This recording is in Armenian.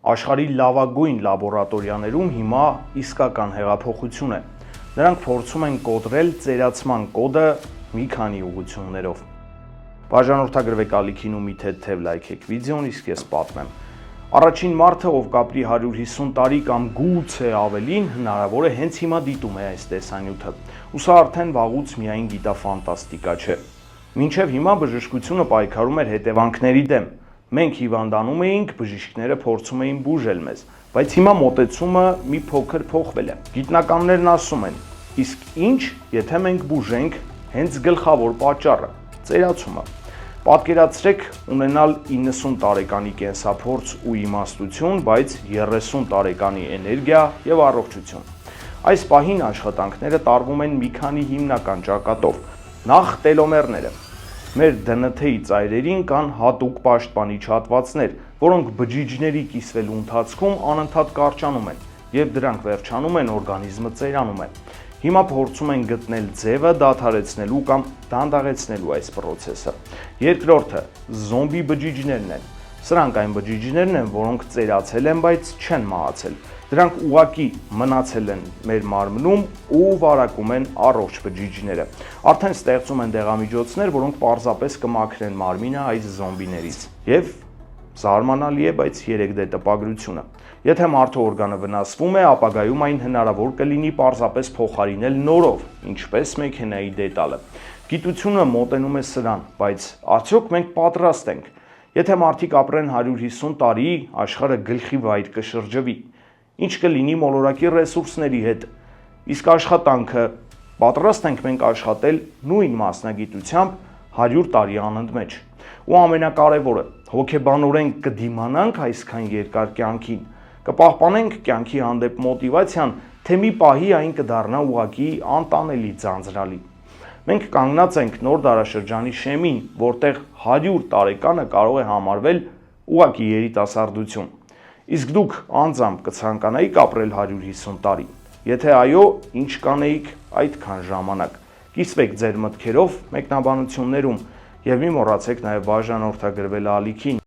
Աշխարհի լավագույն լաբորատորիաներում հիմա իսկական հեղափոխություն է։ Նրանք փորձում են կոտրել ծերացման կոդը մի քանի ուղղություններով։ Բաժանորդագրվեք ալիքին ու մի թեթև լայքեք վիդեոն, իսկ ես պատմեմ։ Առաջին մարդը, ով կապրի 150 տարի կամ գուցե ավելին, հնարավոր է հենց հիմա դիտում է այս տեսանյութը։ Ու սա արդեն վաղուց միայն գիտաֆանտաստիկա չէ։ Մինչև հիմա բժշկությունը պայքարում էր հետևանքների դեմ։ Մենք հիվանդանում էինք, բժիշկները փորձում էին բուժել մեզ, բայց հիմա մոտեցումը մի փոքր փոխվել է։ Գիտնականներն ասում են, իսկ ինչ, եթե մենք բուժենք հենց գլխավոր պատճառը՝ ծերացումը։ Պատկերացրեք ունենալ 90 տարեկանի կենսափորձ ու իմաստություն, բայց 30 տարեկանի էներգիա եւ առողջություն։ Այս պահին աշխատանքները տարվում են մի քանի հիմնական ճակատով։ Նախ տելոմերները։ Մեր ԴՆԹ-ի ծայրերին կան հատուկ պաշտպանիչ հատվածներ, որոնք բջիջների կիսվելու ընթացքում անընդհատ կարճանում են, եւ դրանք վերջանում են, օրգանիզմը ծերանում է։ Հիմա փորձում են գտնել ձևը դադարեցնելու կամ դանդաղեցնելու այս process-ը։ Երկրորդը զոմբի բջիջներն են։ Սրանք այն բջիջներն են, որոնք ծերացել են, բայց չեն մահացել։ Դրանք ուղղակի մնացել են մեր մարմնում ու վարակում են առողջ բջիջները։ Արդեն ստեղծում են դեղամիջոցներ, որոնք պարզապես կմաքրեն մարմինը այս զոմբիներից։ Եվ զարմանալի է, բայց 3D տպագրությունը։ Եթե մարդու օրգանը վնասվում է, ապագայում այն հնարավոր կլինի պարզապես փոխարինել նորով, ինչպես մեքենայի դետալը։ Գիտությունը մոտենում է սրան, բայց արդյոք մենք պատրաստ ենք։ Եթե մարդիկ ապրեն 150 տարի, աշխարհը գլխի վայր կշրջվի։ Ինչ կլինի մոլորակի ռեսուրսների հետ։ Իսկ աշխատանքը պատրաստ ենք մենք աշխատել նույն մասնագիտությամբ 100 տարի անընդմեջ։ Ու ամենակարևորը, հոգեբանորեն կդիմանանք այսքան երկար կյանքին, կպահպանենք կյանքի հանդեպ մոտիվացիան, թե մի պահի այն կդառնա ուղղակի անտանելի ձանձրալի։ Մենք կանգնած ենք նոր դարաշրջանի շեմին, որտեղ 100 տարեկանը կարող է համարվել ուղղակի երիտասարդություն։ Իսկ դուք անձամբ կցանկանայիք ապրել 150 տարի։ Եթե այո, ինչ կանեիք այդքան ժամանակ։ Կիսվեք ձեր մտքերով մեկնաբանություններում եւ մի մոռացեք նաեւ բաժանորդագրվել ալիքին։